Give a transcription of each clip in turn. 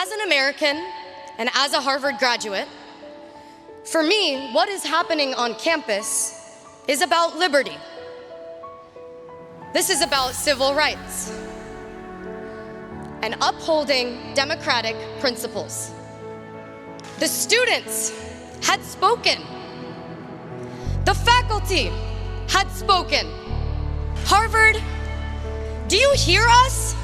As an American and as a Harvard graduate, for me, what is happening on campus is about liberty. This is about civil rights and upholding democratic principles. The students had spoken. The faculty had spoken. Harvard, do you hear us?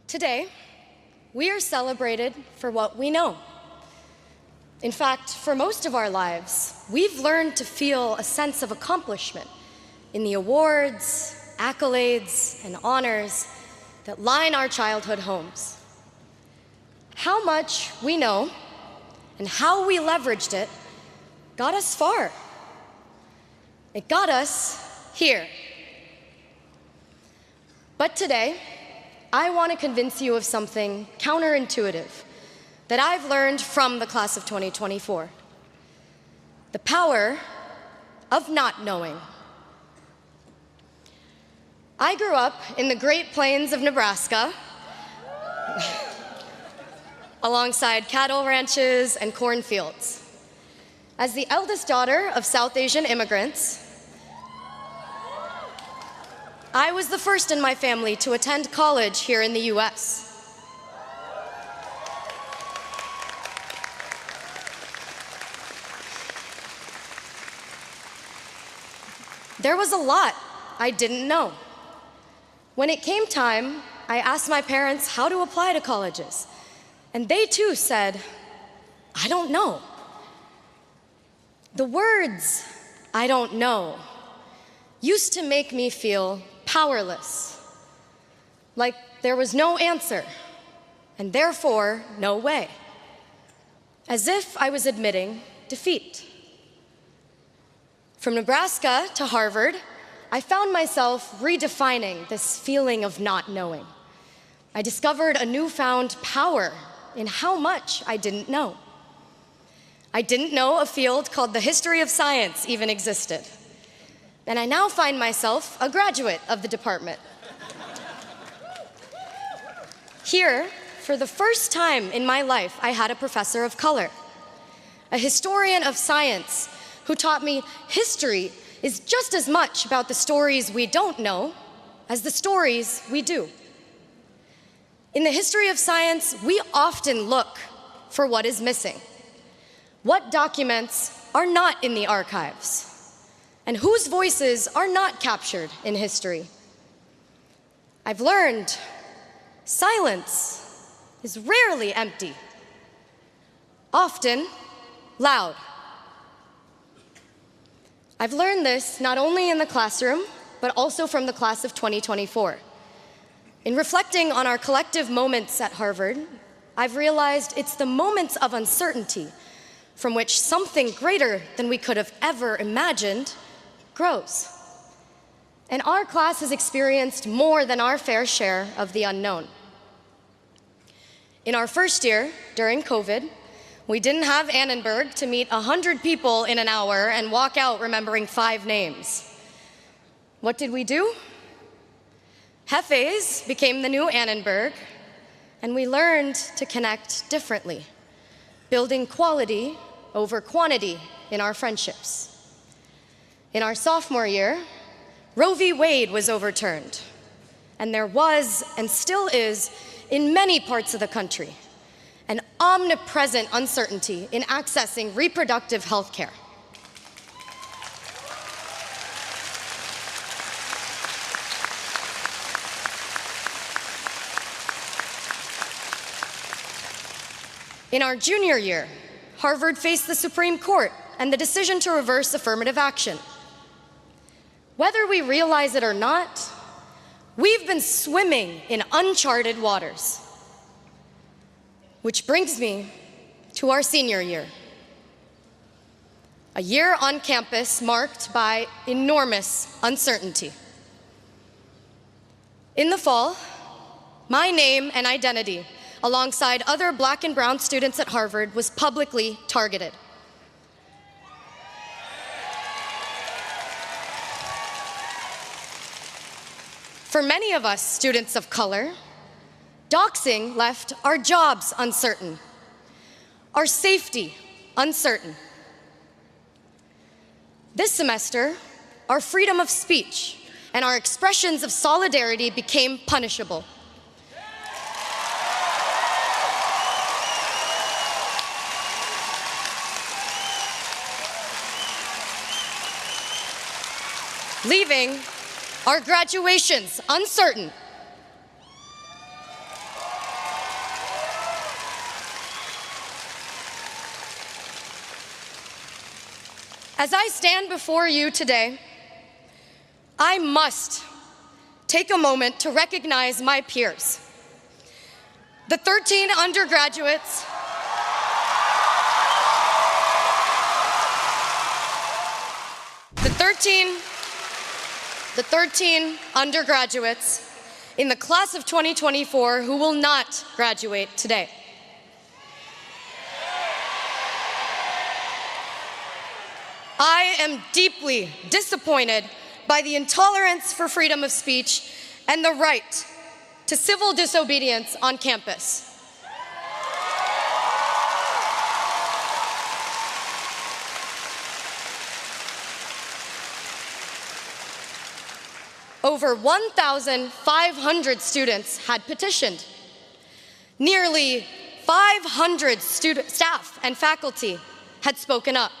Today, we are celebrated for what we know. In fact, for most of our lives, we've learned to feel a sense of accomplishment in the awards, accolades, and honors that line our childhood homes. How much we know and how we leveraged it got us far. It got us here. But today, I want to convince you of something counterintuitive that I've learned from the class of 2024. The power of not knowing. I grew up in the Great Plains of Nebraska, alongside cattle ranches and cornfields. As the eldest daughter of South Asian immigrants, I was the first in my family to attend college here in the US. There was a lot I didn't know. When it came time, I asked my parents how to apply to colleges, and they too said, I don't know. The words, I don't know, used to make me feel powerless, like there was no answer, and therefore no way, as if I was admitting defeat. From Nebraska to Harvard, I found myself redefining this feeling of not knowing. I discovered a newfound power in how much I didn't know. I didn't know a field called the history of science even existed. And I now find myself a graduate of the department. Here, for the first time in my life, I had a professor of color, a historian of science who taught me history is just as much about the stories we don't know as the stories we do. In the history of science, we often look for what is missing. What documents are not in the archives? And whose voices are not captured in history? I've learned silence is rarely empty, often loud. I've learned this not only in the classroom, but also from the class of 2024. In reflecting on our collective moments at Harvard, I've realized it's the moments of uncertainty from which something greater than we could have ever imagined grows. And our class has experienced more than our fair share of the unknown. In our first year, during COVID, we didn't have Annenberg to meet 100 people in an hour and walk out remembering 5 names. What did we do? Hefes became the new Annenberg, and we learned to connect differently, building quality over quantity in our friendships. In our sophomore year, Roe v. Wade was overturned, and there was, and still is, in many parts of the country, an omnipresent uncertainty in accessing reproductive health care. In our junior year, Harvard faced the Supreme Court and the decision to reverse affirmative action. Whether we realize it or not, we've been swimming in uncharted waters. Which brings me to our senior year. A year on campus marked by enormous uncertainty. In the fall, my name and identity, alongside other Black and brown students at Harvard, was publicly targeted. For many of us students of color, doxing left our jobs uncertain, our safety uncertain. This semester, our freedom of speech and our expressions of solidarity became punishable. Leaving our graduations uncertain. As I stand before you today, I must take a moment to recognize my peers. The 13 undergraduates in the class of 2024 who will not graduate today. I am deeply disappointed by the intolerance for freedom of speech and the right to civil disobedience on campus. Over 1,500 students had petitioned. Nearly 500 staff and faculty had spoken up,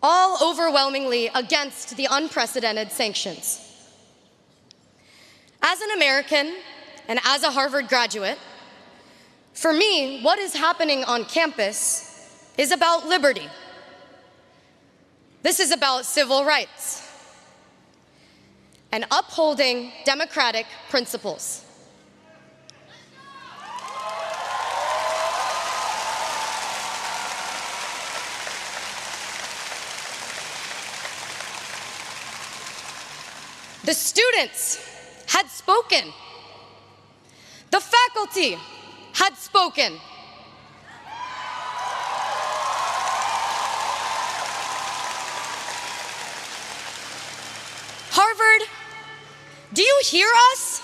all overwhelmingly against the unprecedented sanctions. As an American and as a Harvard graduate, for me, what is happening on campus is about liberty. This is about civil rights and upholding democratic principles. The students had spoken. The faculty had spoken. Harvard, do you hear us?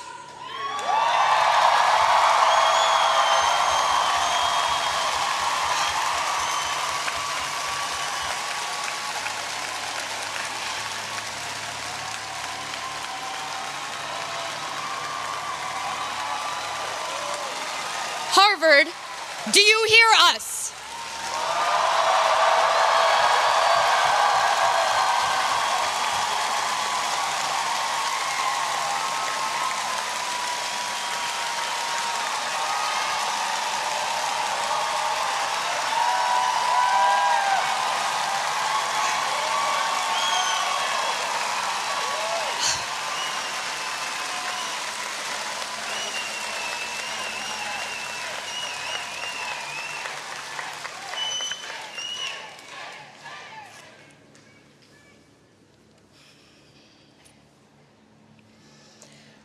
Harvard, do you hear us?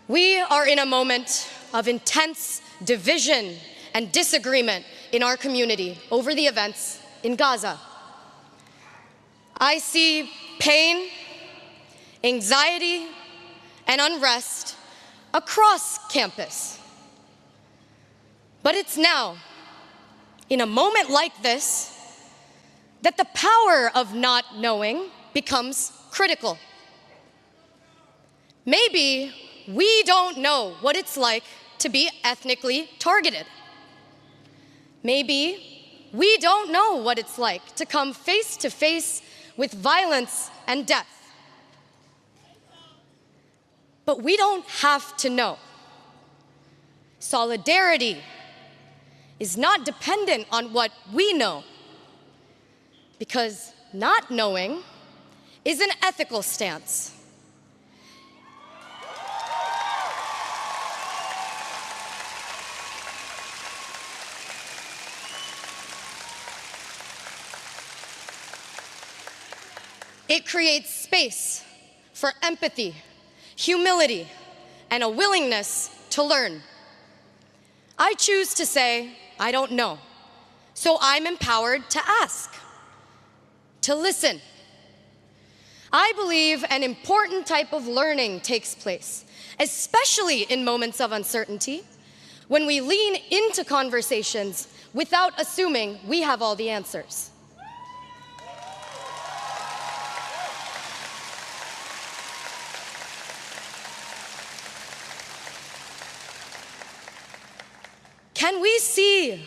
We are in a moment of intense division and disagreement in our community over the events in Gaza. I see pain, anxiety, and unrest across campus. But it's now, in a moment like this, that the power of not knowing becomes critical. Maybe we don't know what it's like to be ethnically targeted. Maybe we don't know what it's like to come face to face with violence and death. But we don't have to know. Solidarity is not dependent on what we know, because not knowing is an ethical stance. It creates space for empathy, humility, and a willingness to learn. I choose to say, I don't know, so I'm empowered to ask, to listen. I believe an important type of learning takes place especially in moments of uncertainty, when we lean into conversations without assuming we have all the answers. Can we see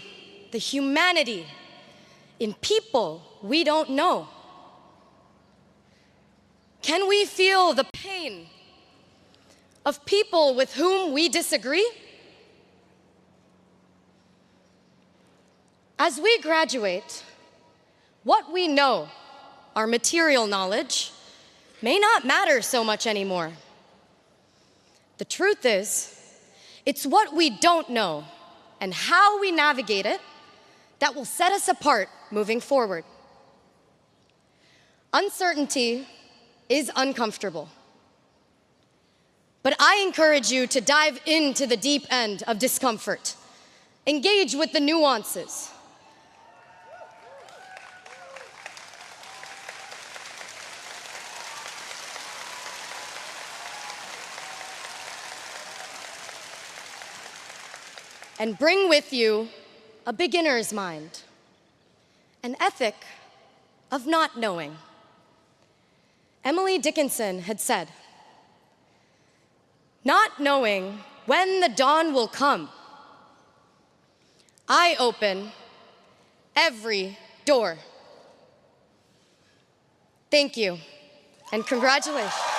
the humanity in people we don't know? Can we feel the pain of people with whom we disagree? As we graduate, what we know, our material knowledge, may not matter so much anymore. The truth is, it's what we don't know and how we navigate it that will set us apart moving forward. Uncertainty is uncomfortable. But I encourage you to dive into the deep end of discomfort. Engage with the nuances. And bring with you a beginner's mind, an ethic of not knowing. Emily Dickinson had said, "Not knowing when the dawn will come, I open every door." Thank you, and congratulations.